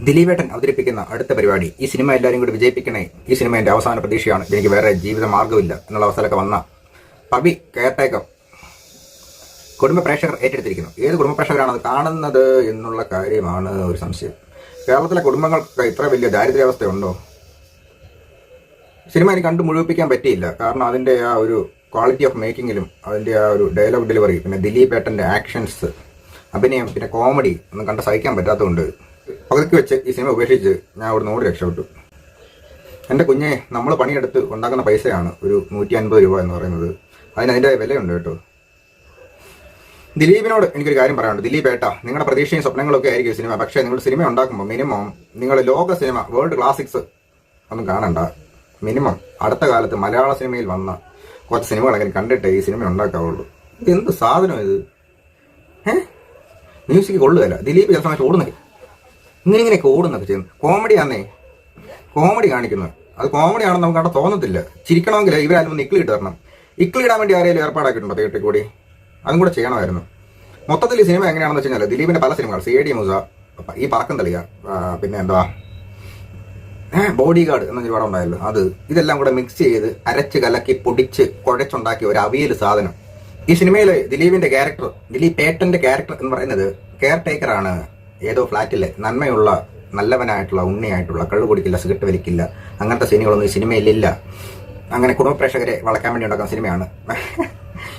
ദിലീപേട്ടൻ അവതരിപ്പിക്കുന്ന അടുത്ത പരിപാടി ഈ സിനിമ എല്ലാവരും കൂടി വിജയിപ്പിക്കണേ, ഈ സിനിമ എന്റെ അവസാന പ്രതീക്ഷയാണ്, എനിക്ക് വേറെ ജീവിത മാർഗ്ഗമില്ല എന്നുള്ള അവസരമൊക്കെ വന്ന പവി കെയർടേക്കർ കുടുംബ പ്രേക്ഷകർ ഏറ്റെടുത്തിരിക്കുന്നു. ഏത് കുടുംബ പ്രേക്ഷകരാണ് അത് കാണുന്നത് എന്നുള്ള കാര്യമാണ് ഒരു സംശയം. കേരളത്തിലെ കുടുംബങ്ങൾക്ക് ഇത്ര വലിയ ദാരിദ്ര്യാവസ്ഥയുണ്ടോ? സിനിമ എനിക്ക് കണ്ടു മുഴുവിപ്പിക്കാൻ പറ്റിയില്ല. കാരണം അതിന്റെ ആ ഒരു ക്വാളിറ്റി ഓഫ് മേക്കിങ്ങിലും അതിന്റെ ആ ഒരു ഡയലോഗ് ഡെലിവറി, പിന്നെ ദിലീപേട്ടന്റെ ആക്ഷൻസ്, അഭിനയം, പിന്നെ കോമഡി ഒന്നും കണ്ട് സഹിക്കാൻ പറ്റാത്തതുകൊണ്ട് പകുതിക്ക് വെച്ച് ഈ സിനിമ ഉപേക്ഷിച്ച് ഞാൻ അവിടെ നിന്ന് രക്ഷപ്പെട്ടു. എൻ്റെ കുഞ്ഞെ, നമ്മൾ പണിയെടുത്ത് ഉണ്ടാക്കുന്ന പൈസയാണ് ഒരു 150 രൂപ എന്ന് പറയുന്നത്. അതിൻ്റെ വിലയുണ്ട് കേട്ടോ. ദിലീപിനോട് എനിക്കൊരു കാര്യം പറയാനുണ്ട്. ദിലീപ് ഏട്ടാ, നിങ്ങളുടെ പ്രതീക്ഷയും സ്വപ്നങ്ങളൊക്കെ ആയിരിക്കും സിനിമ. പക്ഷേ നിങ്ങൾ സിനിമ ഉണ്ടാക്കുമ്പോൾ മിനിമം നിങ്ങൾ ലോക സിനിമ, വേൾഡ് ക്ലാസിക്സ് ഒന്നും കാണണ്ട. മിനിമം അടുത്ത കാലത്ത് മലയാള സിനിമയിൽ വന്ന കുറച്ച് സിനിമകളെങ്കിലും കണ്ടിട്ടേ ഈ സിനിമ ഉണ്ടാക്കാവുള്ളൂ. ഇത് എന്ത് സാധനം ഇത്? മ്യൂസിക് കൊള്ളുകയല്ല. ദിലീപ് ചില സമയത്ത് ഓടുന്നത് ഇങ്ങനെയൊക്കെ ഓടുന്നൊക്കെ ചെയ്യുന്നു. കോമഡിയാന്നേ, കോമഡി കാണിക്കുന്നത്. അത് കോമഡി ആണെന്ന് നമുക്ക് അവിടെ തോന്നത്തില്ല. ചിരിക്കണമെങ്കിൽ ഇവരാരും ഒന്ന് ഇക്കിളി ഇട്ട് തരണം. ഇക്കിളി ഇടാൻ വേണ്ടി ആരെങ്കിലും ഏർപ്പാടാക്കിയിട്ടുണ്ടോ തിയേറ്ററിൽ കൂടി? അതും കൂടെ ചെയ്യണമായിരുന്നു. മൊത്തത്തിൽ ഈ സിനിമ എങ്ങനെയാണെന്ന് വെച്ച് കഴിഞ്ഞാൽ ദിലീപിന്റെ പല സിനിമകൾ, CID മൂസ, ഈ പറക്കം തളിക, പിന്നെ എന്താ ബോഡി ഗാർഡ് എന്നൊരു പടം ഉണ്ടായല്ലോ, അത് ഇതെല്ലാം കൂടെ മിക്സ് ചെയ്ത് അരച്ച് കലക്കി പൊടിച്ച് കുഴച്ചുണ്ടാക്കിയ ഒരു അവിയൽ സാധനം. ഈ സിനിമയിൽ ദിലീപിന്റെ ക്യാരക്ടർ, ദിലീപ് ഏട്ടന്റെ ക്യാരക്ടർ എന്ന് പറയുന്നത് കെയർ ടേക്കറാണ്. ഏതോ ഫ്ലാറ്റിലെ നന്മയുള്ള നല്ലവനായിട്ടുള്ള ഉണ്ണിയായിട്ടുള്ള, കള്ളു കുടിക്കില്ല, സിഗരറ്റ് വലിക്കില്ല, അങ്ങനത്തെ സീനുകളൊന്നും ഈ സിനിമയിലില്ല. അങ്ങനെ കുടുംബ പ്രേക്ഷകരെ വളയ്ക്കാൻ വേണ്ടി ഉണ്ടാക്കുന്ന സിനിമയാണ്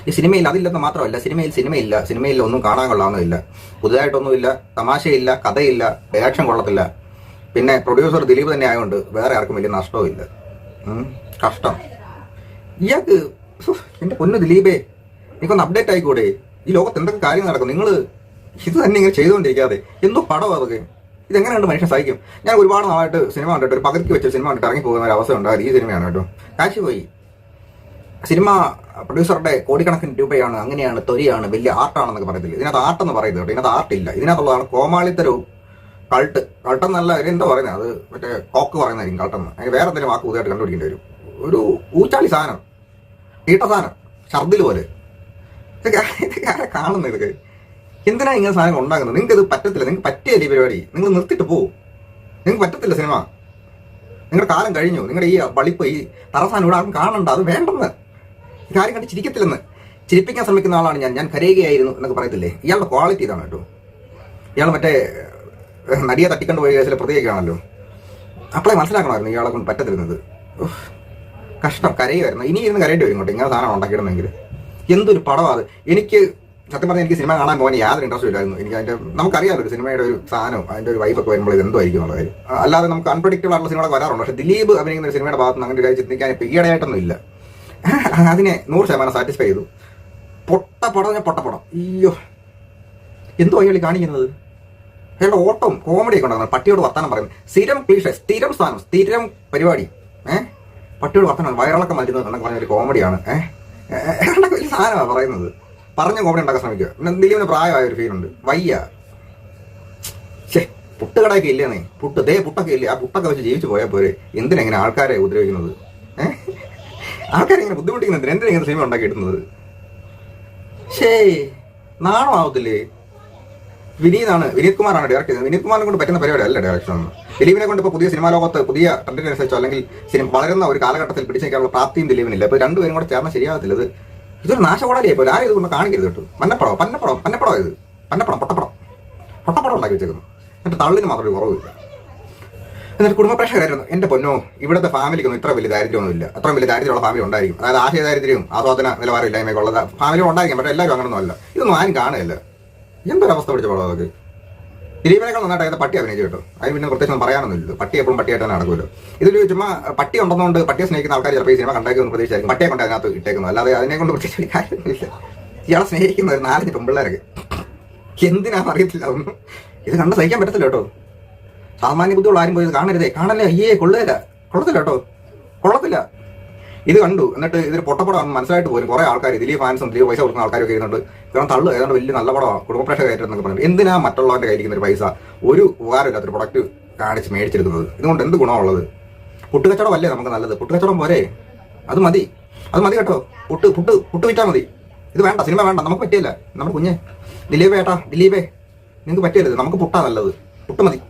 ഈ സിനിമയിൽ. അതില്ലെന്ന് മാത്രമല്ല, സിനിമയില്ല, സിനിമയിൽ ഒന്നും കാണാൻ കൊള്ളാവുന്നതില്ല, പുതുതായിട്ടൊന്നുമില്ല, തമാശയില്ല, കഥയില്ല, ഡയറക്ഷൻ കൊള്ളത്തില്ല. പിന്നെ പ്രൊഡ്യൂസർ ദിലീപ് തന്നെ ആയതുകൊണ്ട് വേറെ ആർക്കും വലിയ നഷ്ടവും ഇല്ല. കഷ്ടം. ഇയാൾക്ക് എന്റെ പൊന്നു ദിലീപേ, എനിക്കൊന്ന് അപ്ഡേറ്റ് ആയിക്കൂടെ? ഈ ലോകത്ത് എന്തൊക്കെ കാര്യം നടക്കും? നിങ്ങൾ ഇത് തന്നെ ഇങ്ങനെ ചെയ്തുകൊണ്ടിരിക്കാതെ എന്തോ പടം അതൊക്കെ. ഇതെങ്ങനെയുണ്ട് മനുഷ്യൻ സഹിക്കും? ഞാൻ ഒരുപാട് നാളായിട്ട് സിനിമ കണ്ടിട്ട്, ഒരു പകുതിക്ക് വെച്ച് സിനിമ കണ്ടിട്ട് ഇറങ്ങി പോകുന്ന ഒരു അവസ്ഥ ഉണ്ടായത് ഈ സിനിമയാണ് കേട്ടോ. കാശ് പോയി. സിനിമ പ്രൊഡ്യൂസറുടെ കോടിക്കണക്കിന് രൂപയാണ്, അങ്ങനെയാണ്, തൊരിയാണ്, വലിയ ആർട്ടാണെന്നൊക്കെ പറയത്തില്ല. ഇതിനകത്ത് ആർട്ടെന്ന് പറയുന്നത് കേട്ടോ. ഇതിനകത്ത് ആർട്ടില്ല. ഇതിനകത്തുള്ളതാണ് കോമാളിത്തരവും കൾട്ടെന്നല്ല, എന്താ പറയുന്നത്, അത് മറ്റേ കോക്ക് പറയുന്നതായിരിക്കും കൾട്ടെന്ന്. അതിന് വേറെ എന്തെങ്കിലും വാക്ക് പുതിയതായിട്ട് കണ്ടുപിടിക്കേണ്ടി വരും. ഒരു ഊച്ചാളി സാധനം, തീട്ട സാധനം, ഛർദിൽ പോലെ. ഇതൊക്കെ ആരെ കാണുന്നത്? ഇതൊക്കെ എന്തിനാ ഇങ്ങനെ സാധനം ഉണ്ടാക്കുന്നത്? നിങ്ങൾക്ക് ഇത് പറ്റത്തില്ല. നിങ്ങൾക്ക് പറ്റിയല്ലേ ഈ പരിപാടി? നിങ്ങൾ നിർത്തിയിട്ട് പോവും. നിങ്ങൾക്ക് പറ്റത്തില്ല സിനിമ. നിങ്ങളുടെ കാലം കഴിഞ്ഞു. നിങ്ങളുടെ ഈ വളിപ്പ്, ഈ തറസാനം ഇവിടെ ആർക്കും കാണണ്ട. അത് വേണ്ടെന്ന്. ഈ കാര്യം കണ്ട് ചിരിക്കത്തില്ലെന്ന്. ചിരിപ്പിക്കാൻ ശ്രമിക്കുന്ന ആളാണ് ഞാൻ കരയുകയായിരുന്നു എന്നൊക്കെ പറയത്തില്ലേ? ഇയാളുടെ ക്വാളിറ്റി ഇതാണ് കേട്ടോ. ഇയാൾ മറ്റേ നടിയെ തട്ടിക്കൊണ്ട് പോയ കേസിലെ പ്രതിയൊക്കെയാണല്ലോ. അപ്പോഴേ മനസ്സിലാക്കണമായിരുന്നു ഇയാളെ കൊണ്ട് പറ്റത്തിരുന്നത്. കഷ്ടം. കരയുമായിരുന്നു. ഇനി ഇരുന്ന് കരയേണ്ടി വരും കേട്ടോ ഇങ്ങനെ സാധനം ഉണ്ടാക്കിയിടുന്നെങ്കിൽ. എന്തൊരു പടമാണ് അത്. എനിക്ക് സത്യം പറഞ്ഞാൽ എനിക്ക് സിനിമ കാണാൻ പോകാൻ യാതൊരു ഇൻട്രസ്റ്റ് ഇല്ലായിരുന്നു. എനിക്ക് അതിന്റെ നമുക്കറിയാമല്ലോ ഒരു സിനിമയുടെ ഒരു സാധനം, അതിന്റെ ഒരു വൈബൊക്കെ വരുമ്പോൾ ഇത് എന്തോ ആയിരിക്കും എന്നുള്ള കാര്യം. അല്ലാതെ നമുക്ക് അൺപ്രഡിക്റ്റബിൾ ആയിട്ടുള്ള സിനിമകളൊക്കെ വരാറുണ്ട്. പക്ഷേ ദിലീപ് അഭിനയിക്കുന്ന ഒരു സിനിമയുടെ ഭാഗത്ത് നിന്ന് അങ്ങനെ ഒരു കാര്യം ചിന്തിക്കാൻ ഇപ്പം ഈയിടെയായിട്ടൊന്നും ഇല്ല. അതിനെ 100% സാറ്റിസ്ഫൈ ചെയ്തു. പൊട്ടപ്പടം. അയ്യോ, എന്തോ അയാൾ കാണിക്കുന്നത്? അയാളുടെ ഓട്ടവും കോമഡിയൊക്കെ ഉണ്ടാകുന്നത്. പട്ടിയോട് വർത്താനം പറയുന്നത് സ്ഥിരം ക്ലീഷ, സ്ഥിരം സ്ഥാനം, സ്ഥിരം പരിപാടി. പട്ടിയോട് വർത്താനം, വയറിളക്കം മരുന്നത് എന്നൊക്കെ പറഞ്ഞ ഒരു കോമഡിയാണ്. വലിയ സാധനമാണ് പറയുന്നത്. പറഞ്ഞ കോമഡി ഉണ്ടാക്കാൻ ശ്രമിക്കുക. പിന്നെ ദിലീപിന് പ്രായമായ ഒരു ഫീലുണ്ട്. വയ്യ. പുട്ടുകടയൊക്കെ ഇല്ലേന്നേ. പുട്ടൊക്കെ ഇല്ലേ? ആ പുട്ടൊക്കെ വെച്ച് ജീവിച്ചു പോയാൽ പോരെ. എന്തിനെങ്ങനെ ആൾക്കാരെ ഉപദ്രവിക്കുന്നത്? ആൾക്കാരെ ഇങ്ങനെ ബുദ്ധിമുട്ടിക്കുന്നത് എന്തിനാ ഇങ്ങനെ സിനിമ ഉണ്ടാക്കി ഇടുന്നത്? നാണം ആവത്തില്ലേ? വിനീത് കുമാറാണ് ഡയറക്ട് ചെയ്തത്. വിനീത് കുമാറിനെ കൊണ്ട് പറ്റുന്ന പരിപാടി അല്ല ഡയറക്ഷൻ ഒന്നും. ദിലീപിനെ കൊണ്ട് ഇപ്പോൾ പുതിയ സിനിമാ ലോകത്ത് പുതിയ ട്രെൻഡിനനുസരിച്ചോ അല്ലെങ്കിൽ വളരുന്ന ഒരു കാലഘട്ടത്തിൽ പിടിച്ചു നിൽക്കാനുള്ള പ്രാപ്തിയും ദിലീപിനില്ല. ഇപ്പോൾ രണ്ടുപേരും കൂടെ ചേർന്ന് ശരിയാകത്തില്ല. ഇതൊരു നാശകോടാലിയായി പോലെ. ആരും ഇതുകൊണ്ട് കാണിക്കരുത് കേട്ടോ. പന്നപ്പടം ഇത്. പൊട്ടപ്പടം ഉണ്ടാക്കി വെച്ചേക്കുന്നു. എന്നിട്ട് തള്ളിന് മാത്രം ഒരു കുറവില്ല. എന്നിട്ട് കുടുംബ പ്രേക്ഷകരായിരുന്നു. എൻ്റെ പൊന്നോ, ഇവിടുത്തെ ഫാമിലിക്കൊന്നും ഇത്ര വലിയ ദാരിദ്ര്യമൊന്നുമില്ല. അത്രയും വലിയ ദാരിദ്ര്യമുള്ള ഫാമിലി ഉണ്ടായിരിക്കും. അതായത് ആശയ ദാരിദ്ര്യവും ആസ്വാദന നിലവാരം ഇല്ലായ്മയൊക്കെ ഉള്ള ഫാമിലി ഉണ്ടായിരിക്കും. പക്ഷേ എല്ലാവരും അങ്ങനൊന്നും അല്ല. ഇതൊന്നും ആരും കാണുകയല്ല. എന്തൊരവസ്ഥ പിടിച്ച പടം അതൊക്കെ. ദിലീപിനേക്കാൾ നന്നായിട്ട് അതായത് പട്ടി അഭിനയിച്ചു കേട്ടോ. അതിന് പിന്നെ പ്രത്യേകിച്ച് പറയാനൊന്നുമില്ല. പട്ടി എപ്പോഴും പട്ടിയായിട്ട് തന്നെ നടക്കുമല്ലോ. ഇതിൽ ചുമ്മാ പട്ടി ഉണ്ടെന്നുകൊണ്ട് പട്ടിയെ സ്നേഹിക്കുന്ന ആൾക്കാർ ചിലപ്പോൾ ഈ സിനിമ കണ്ടാക്കിയൊന്നും പ്രതീക്ഷിച്ചായിരിക്കും പട്ടിയെ കൊണ്ട് അതിനകത്ത് ഇട്ടേക്കുന്നത്. അല്ലാതെ അതിനെ കൊണ്ട് പ്രത്യേകിച്ച് കാര്യമൊന്നുമില്ല. ഇയാളെ സ്നേഹിക്കുന്ന ഒരു 4-5 പെൺപിള്ളേരൊക്കെ എന്തിനാണെന്ന് അറിയത്തില്ല. ഒന്നും ഇത് കണ്ട് സഹിക്കാൻ പറ്റത്തില്ല കേട്ടോ. സാമാന്യ ബുദ്ധിയുള്ള ആരും പോയി ഇത് കാണരുതേ. കാണല്ലേ? കൊള്ളത്തില്ല കേട്ടോ. കൊള്ളത്തില്ല. ഇത് കണ്ടു. എന്നിട്ട് ഇതൊരു പൊട്ടപ്പടം മനസ്സിലായിട്ട് പോലും കുറേ ആൾക്കാർ, ദിലീപ് ഫാൻസും ദിലീപ് പൈസ കൊടുക്കുന്ന ആൾക്കാരൊക്കെ ഇരുന്നുണ്ട്. കാരണം ഏതാണ്ട് വലിയ നല്ല പടമാണ്, കുടുംബ പ്രേക്ഷകരായിട്ടെന്നൊക്കെ പറഞ്ഞു. എന്തിനാ മറ്റുള്ളവരുടെ കയ്യിരിക്കുന്ന ഒരു പൈസ ഒരു ഉപകാരമില്ലാത്തൊരു പ്രൊഡക്റ്റ് കാണിച്ച് മേടിച്ചെടുക്കുന്നത്? ഇതുകൊണ്ട് എന്ത് ഗുണമുള്ളത്? പുട്ടുകച്ചവടം അല്ലേ നമുക്ക് നല്ലത്? പുട്ടുകച്ചവടം പോരെ? അത് മതി കേട്ടോ. പുട്ട് വിറ്റാൽ മതി. ഇത് വേണ്ട, സിനിമ വേണ്ട, നമുക്ക് പറ്റിയല്ല. നമ്മുടെ കുഞ്ഞെ ദിലീപേ നിങ്ങൾക്ക് പറ്റിയല്ലേ? നമുക്ക് പുട്ടാ നല്ലത്. പുട്ട് മതി.